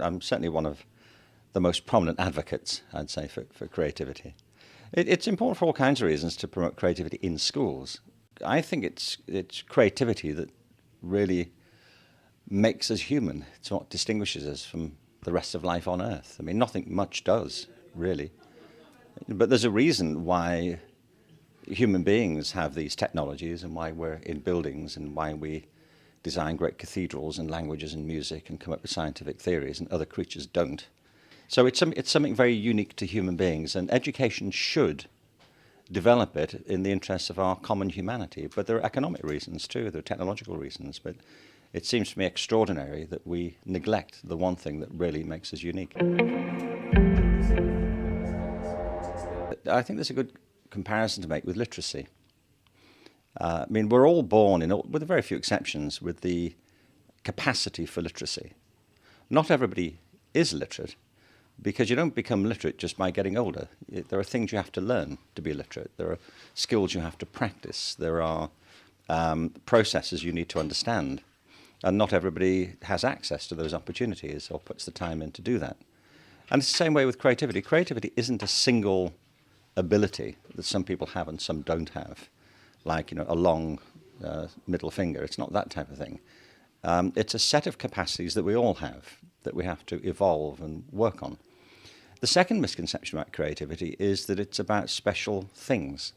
I'm certainly one of the most prominent advocates, I'd say, for creativity. It's important for all kinds of reasons to promote creativity in schools. I think it's creativity that really makes us human. It's what distinguishes us from the rest of life on Earth. I mean, nothing much does, really. But there's a reason why human beings have these technologies and why we're in buildings and why we design great cathedrals and languages and music and come up with scientific theories, and other creatures don't. So it's something very unique to human beings, and education should develop it in the interests of our common humanity. But there are economic reasons too, there are technological reasons, but it seems to me extraordinary that we neglect the one thing that really makes us unique. I think there's a good comparison to make with literacy. I mean, we're all born, with very few exceptions, with the capacity for literacy. Not everybody is literate, because you don't become literate just by getting older. There are things you have to learn to be literate. There are skills you have to practice. There are processes you need to understand. And not everybody has access to those opportunities or puts the time in to do that. And it's the same way with creativity. Creativity isn't a single ability that some people have and some don't have, like a long middle finger. It's not that type of thing. It's a set of capacities that we all have that we have to evolve and work on. The second misconception about creativity is that it's about special things.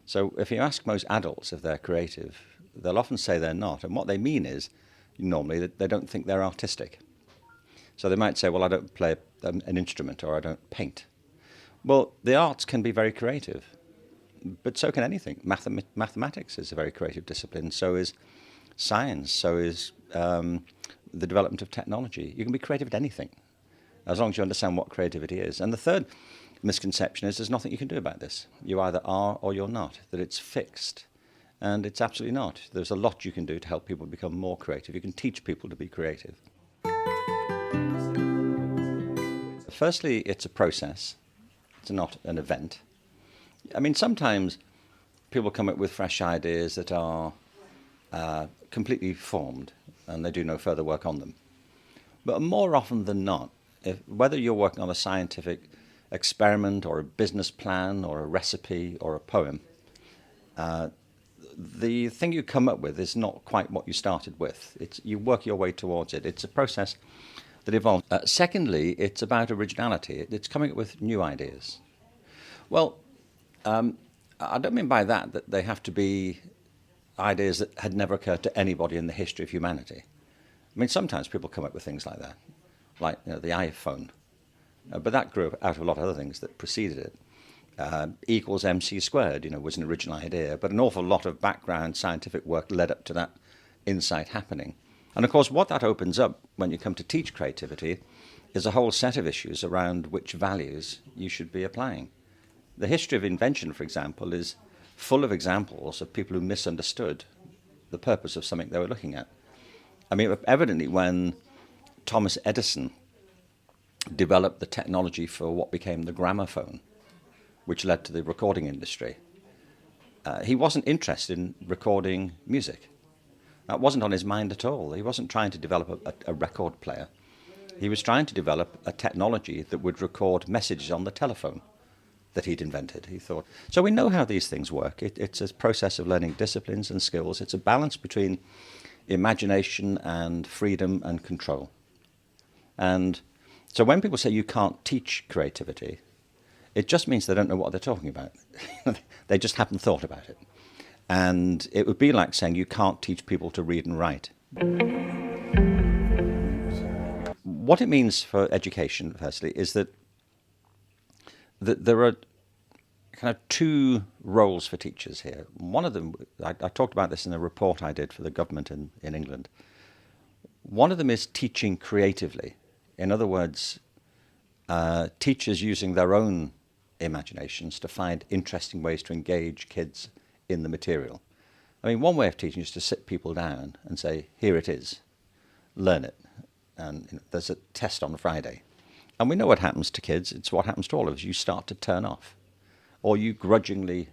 So if you ask most adults if they're creative, they'll often say they're not. And what they mean is, normally, that they don't think they're artistic. So they might say, well, I don't play an instrument, or I don't paint. Well, the arts can be very creative, but so can anything. Mathematics is a very creative discipline. So is science. So is the development of technology. You can be creative at anything, as long as you understand what creativity is. And the third misconception is there's nothing you can do about this. You either are or you're not, that it's fixed. And it's absolutely not. There's a lot you can do to help people become more creative. You can teach people to be creative. Firstly, it's a process. It's not an event. I mean, sometimes people come up with fresh ideas that are completely formed, and they do no further work on them. But more often than not, whether you're working on a scientific experiment or a business plan or a recipe or a poem, the thing you come up with is not quite what you started with. You work your way towards it. It's a process that evolves. Secondly, it's about originality. It's coming up with new ideas. Well, I don't mean by that they have to be ideas that had never occurred to anybody in the history of humanity. I mean, sometimes people come up with things like that, like the iPhone. But that grew out of a lot of other things that preceded it. Equals MC squared, was an original idea, but an awful lot of background scientific work led up to that insight happening. And of course, what that opens up when you come to teach creativity is a whole set of issues around which values you should be applying. The history of invention, for example, is full of examples of people who misunderstood the purpose of something they were looking at. I mean, evidently when Thomas Edison developed the technology for what became the gramophone, which led to the recording industry, he wasn't interested in recording music. That wasn't on his mind at all. He wasn't trying to develop a record player. He was trying to develop a technology that would record messages on the telephone that he'd invented, he thought. So we know how these things work. It's a process of learning disciplines and skills. It's a balance between imagination and freedom and control. And so when people say you can't teach creativity, it just means they don't know what they're talking about. They just haven't thought about it. And it would be like saying you can't teach people to read and write. What it means for education, firstly, is that there are kind of two roles for teachers here. One of them, I talked about this in a report I did for the government in England. One of them is teaching creatively. In other words, teachers using their own imaginations to find interesting ways to engage kids in the material. I mean, one way of teaching is to sit people down and say, here it is, learn it. And there's a test on Friday. And we know what happens to kids. It's what happens to all of us. You start to turn off. Or you grudgingly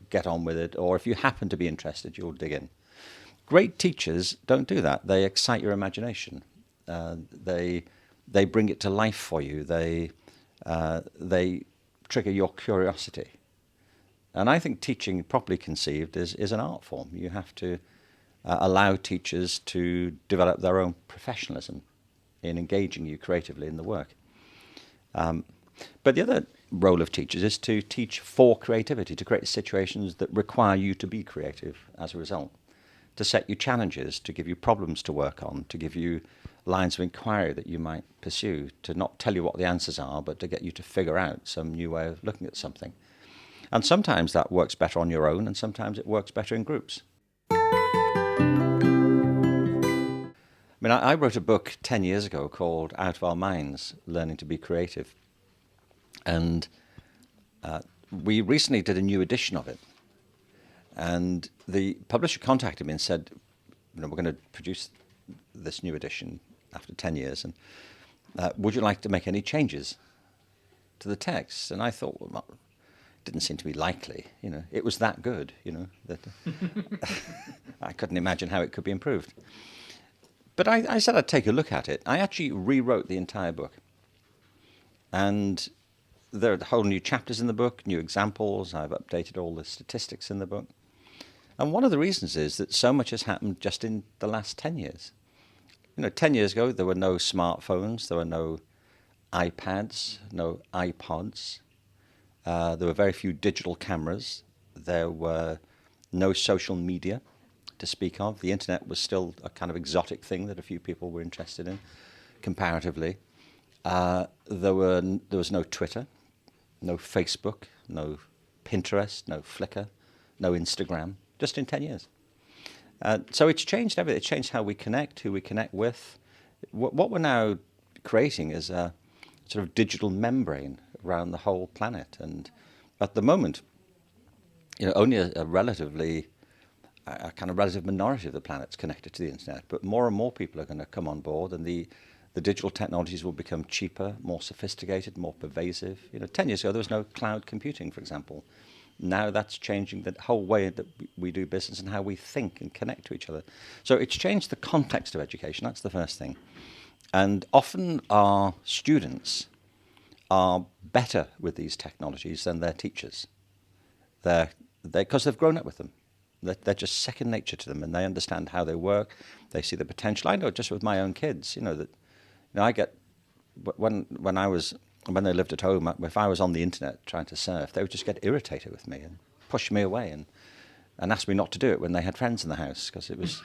get on with it. Or if you happen to be interested, you'll dig in. Great teachers don't do that. They excite your imagination. They they bring it to life for you. They trigger your curiosity. And I think teaching, properly conceived, is an art form. You have to allow teachers to develop their own professionalism in engaging you creatively in the work. But the other role of teachers is to teach for creativity, to create situations that require you to be creative as a result, to set you challenges, to give you problems to work on, to give you lines of inquiry that you might pursue, to not tell you what the answers are, but to get you to figure out some new way of looking at something. And sometimes that works better on your own, and sometimes it works better in groups. I mean, I wrote a book 10 years ago called Out of Our Minds, Learning to be Creative. And we recently did a new edition of it. And the publisher contacted me and said, we're going to produce this new edition after 10 years. And would you like to make any changes to the text? And I thought, well, it didn't seem to be likely. It was that good, that I couldn't imagine how it could be improved. But I said I'd take a look at it. I actually rewrote the entire book. And there are whole new chapters in the book, new examples. I've updated all the statistics in the book. And one of the reasons is that so much has happened just in the last 10 years. 10 years ago, there were no smartphones, there were no iPads, no iPods. There were very few digital cameras. There were no social media to speak of. The internet was still a kind of exotic thing that a few people were interested in, comparatively. There was no Twitter, no Facebook, no Pinterest, no Flickr, no Instagram, just in 10 years. So it's changed everything. It's changed how we connect, who we connect with. What we're now creating is a sort of digital membrane around the whole planet. And at the moment, only a kind of relative minority of the planet's connected to the internet, but more and more people are going to come on board, and the digital technologies will become cheaper, more sophisticated, more pervasive. 10 years ago, there was no cloud computing, for example. Now that's changing the whole way that we do business and how we think and connect to each other. So it's changed the context of education. That's the first thing. And often our students are better with these technologies than their teachers. Because they've grown up with them. They're just second nature to them, and they understand how they work. They see the potential. I know just with my own kids, I get when they lived at home, if I was on the internet trying to surf, they would just get irritated with me and push me away and ask me not to do it when they had friends in the house, because it was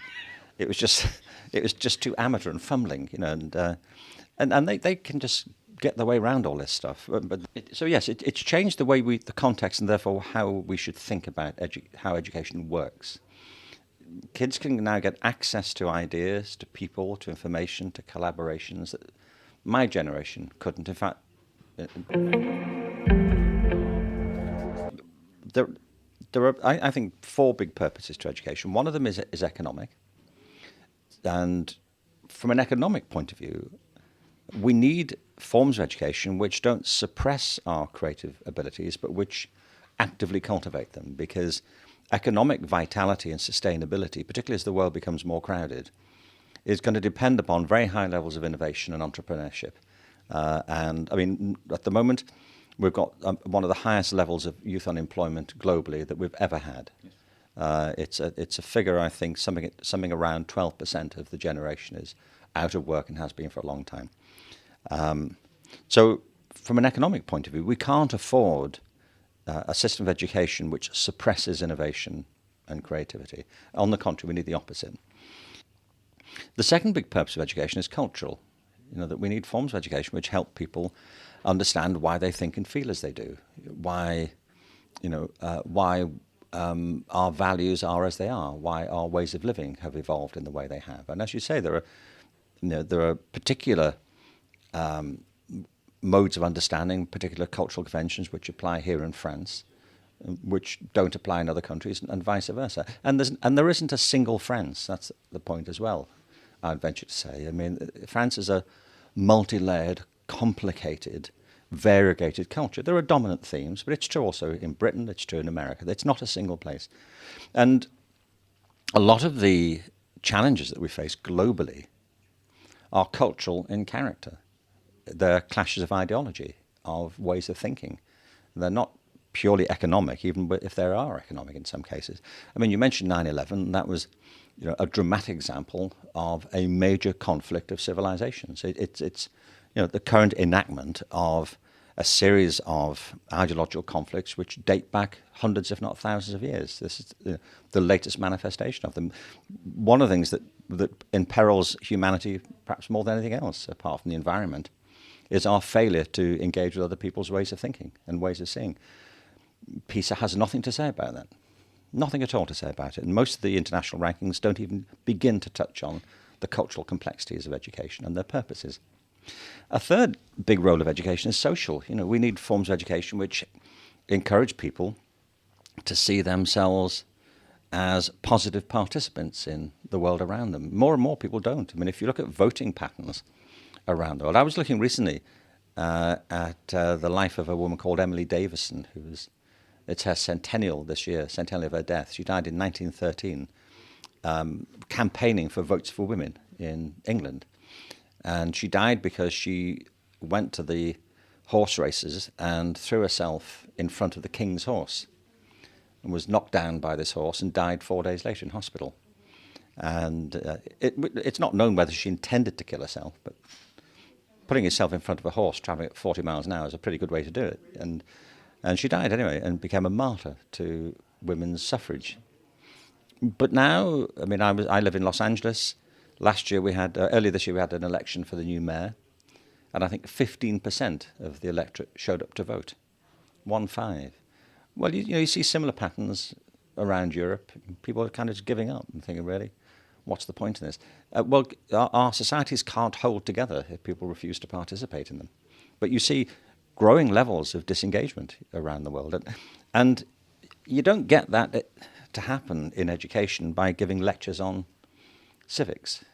just too amateur and fumbling, and they can just get their way around all this stuff. So yes, it's changed the context, and therefore how we should think about how education works. Kids can now get access to ideas, to people, to information, to collaborations that my generation couldn't. In fact, there are, I think, four big purposes to education. One of them is economic. And from an economic point of view, we need forms of education which don't suppress our creative abilities, but which actively cultivate them, because economic vitality and sustainability, particularly as the world becomes more crowded, is going to depend upon very high levels of innovation and entrepreneurship. And I mean, at the moment, we've got one of the highest levels of youth unemployment globally that we've ever had. Yes. It's a figure, I think, something around 12% of the generation is out of work and has been for a long time. So from an economic point of view, we can't afford a system of education which suppresses innovation and creativity. On the contrary, we need the opposite. The second big purpose of education is cultural. That we need forms of education which help people understand why they think and feel as they do, why our values are as they are, why our ways of living have evolved in the way they have. And as you say, there are particular modes of understanding, particular cultural conventions which apply here in France, which don't apply in other countries, and vice versa. And there isn't a single France. That's the point as well, I'd venture to say. I mean, France is a multi-layered, complicated, variegated culture. There are dominant themes, but it's true also in Britain, it's true in America. It's not a single place. And a lot of the challenges that we face globally are cultural in character. they're clashes of ideology, of ways of thinking. They're not purely economic, even if they are economic in some cases. I mean, you mentioned 9/11. That was, a dramatic example of a major conflict of civilizations. It's the current enactment of a series of ideological conflicts which date back hundreds, if not thousands of years. This is the latest manifestation of them. One of the things that imperils humanity, perhaps more than anything else, apart from the environment, is our failure to engage with other people's ways of thinking and ways of seeing. PISA has nothing to say about that. Nothing at all to say about it. And most of the international rankings don't even begin to touch on the cultural complexities of education and their purposes. A third big role of education is social. We need forms of education which encourage people to see themselves as positive participants in the world around them. More and more people don't. I mean, if you look at voting patterns around the world, I was looking recently at the life of a woman called Emily Davison, it's her centennial this year, centennial of her death. She died in 1913, campaigning for votes for women in England. And she died because she went to the horse races and threw herself in front of the king's horse and was knocked down by this horse and died 4 days later in hospital. And it's not known whether she intended to kill herself, but putting yourself in front of a horse traveling at 40 miles an hour is a pretty good way to do it. And she died anyway and became a martyr to women's suffrage. But now, I mean, I live in Los Angeles. Earlier this year we had an election for the new mayor, and I think 15% of the electorate showed up to vote. 1-5. Well, you see similar patterns around Europe. People are kind of just giving up and thinking, really, what's the point in this? Our societies can't hold together if people refuse to participate in them. But you see growing levels of disengagement around the world. And you don't get that to happen in education by giving lectures on civics.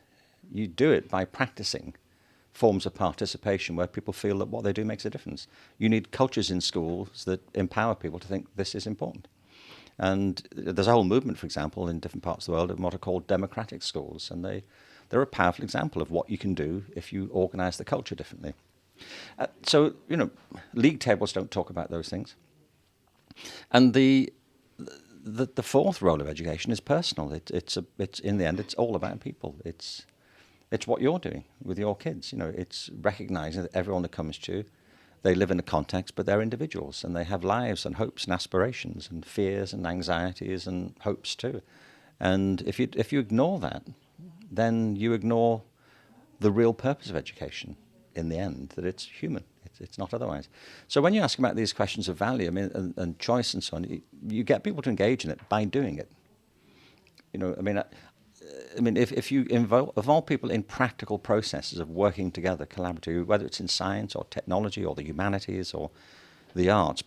You do it by practicing forms of participation where people feel that what they do makes a difference. You need cultures in schools that empower people to think this is important. And there's a whole movement, for example, in different parts of the world of what are called democratic schools. And they're a powerful example of what you can do if you organize the culture differently. So, league tables don't talk about those things. And the fourth role of education is personal. It's in the end, it's all about people. It's what you're doing with your kids. It's recognizing that everyone that comes to you, they live in a context, but they're individuals and they have lives and hopes and aspirations and fears and anxieties and hopes too. And if you ignore that, then you ignore the real purpose of education in the end, that it's human. It's not otherwise. So when you ask about these questions of value, and choice and so on, you get people to engage in it by doing it. If you involve people in practical processes of working together collaboratively, whether it's in science or technology or the humanities or the arts,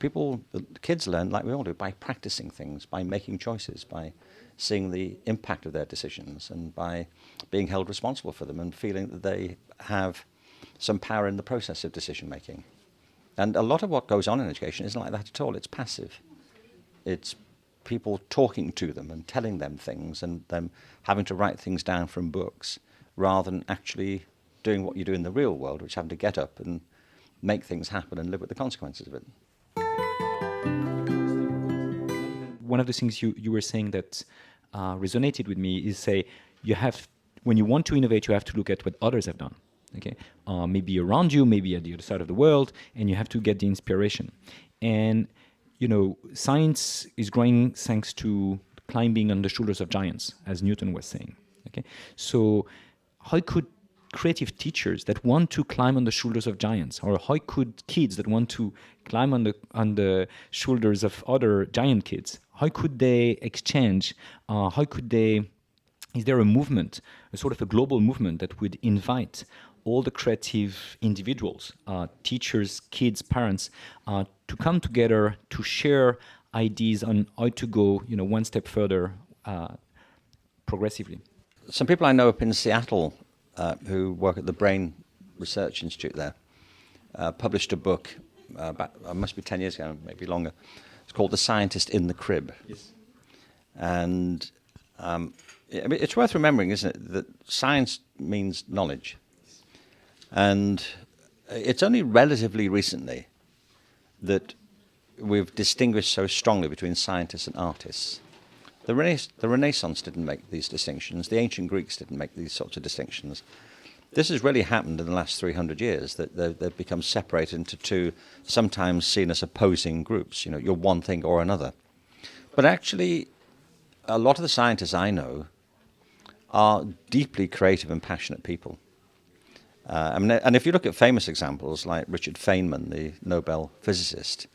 kids learn, like we all do, by practicing things, by making choices, by seeing the impact of their decisions, and by being held responsible for them and feeling that they have some power in the process of decision making. And a lot of what goes on in education isn't like that at all. It's passive. It's people talking to them and telling them things and them having to write things down from books rather than actually doing what you do in the real world, which is having to get up and make things happen and live with the consequences of it. One of the things you were saying that resonated with me is, say, when you want to innovate, you have to look at what others have done. Okay, maybe around you, maybe at the other side of the world, and you have to get the inspiration. And science is growing thanks to climbing on the shoulders of giants, as Newton was saying. Okay, so how could creative teachers that want to climb on the shoulders of giants, or how could kids that want to climb on the shoulders of other giant kids, how could they exchange? Is there a movement, a sort of a global movement that would invite all the creative individuals, teachers, kids, parents, to come together to share ideas on how to go, one step further progressively? Some people I know up in Seattle who work at the Brain Research Institute there published a book must be 10 years ago, maybe longer. It's called The Scientist in the Crib. Yes. And it's worth remembering, isn't it, that science means knowledge. And it's only relatively recently that we've distinguished so strongly between scientists and artists. The Renaissance didn't make these distinctions. The ancient Greeks didn't make these sorts of distinctions. This has really happened in the last 300 years, that they've become separated into two, sometimes seen as opposing groups. You're one thing or another. But actually, a lot of the scientists I know are deeply creative and passionate people. And if you look at famous examples like Richard Feynman, the Nobel physicist,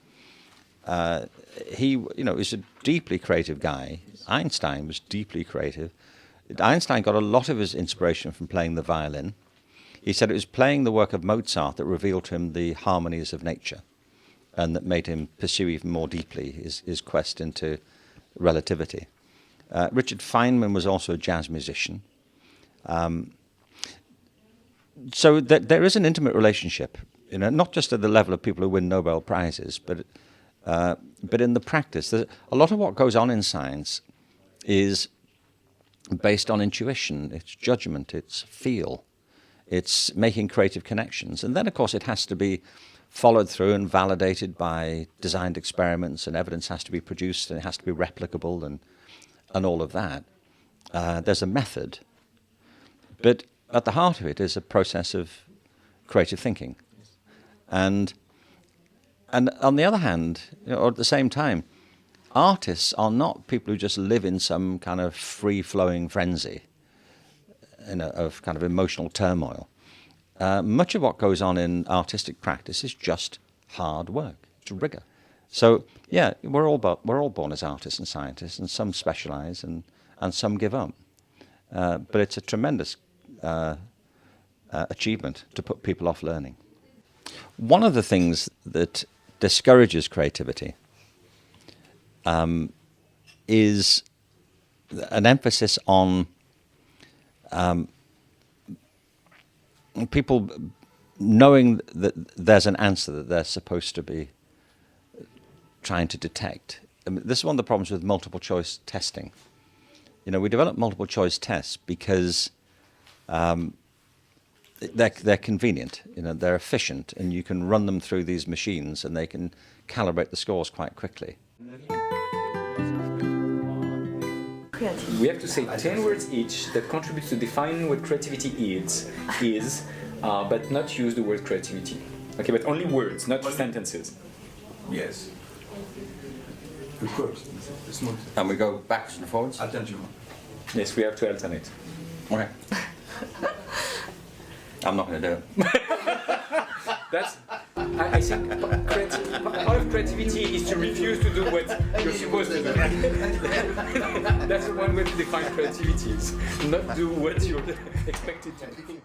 he is a deeply creative guy. Einstein was deeply creative. Einstein got a lot of his inspiration from playing the violin. He said it was playing the work of Mozart that revealed to him the harmonies of nature, and that made him pursue even more deeply his quest into relativity. Richard Feynman was also a jazz musician. So there is an intimate relationship, not just at the level of people who win Nobel Prizes, but in the practice. A lot of what goes on in science is based on intuition, it's judgment, it's feel, it's making creative connections. And then, of course, it has to be followed through and validated by designed experiments, and evidence has to be produced, and it has to be replicable and all of that. There's a method. But at the heart of it is a process of creative thinking. And on the other hand, or at the same time, artists are not people who just live in some kind of free-flowing frenzy of kind of emotional turmoil. Much of what goes on in artistic practice is just hard work. It's rigor. So, yeah, we're all born as artists and scientists, and some specialize and some give up. But it's a tremendous achievement to put people off learning. One of the things that discourages creativity is an emphasis on people knowing that there's an answer that they're supposed to be trying to detect. This is one of the problems with multiple choice testing. We develop multiple choice tests because they're convenient, they're efficient, and you can run them through these machines and they can calibrate the scores quite quickly. We have to say 10 words each that contribute to defining what creativity is, but not use the word creativity. Okay, but only words, not sentences. Yes. Of course. And we go backwards and forwards? Attention. Yes, we have to alternate. Okay. I'm not going to do it. That's, I think part of creativity is to refuse to do what you're supposed to do. That's one way to define creativity, is not do what you're expected to do.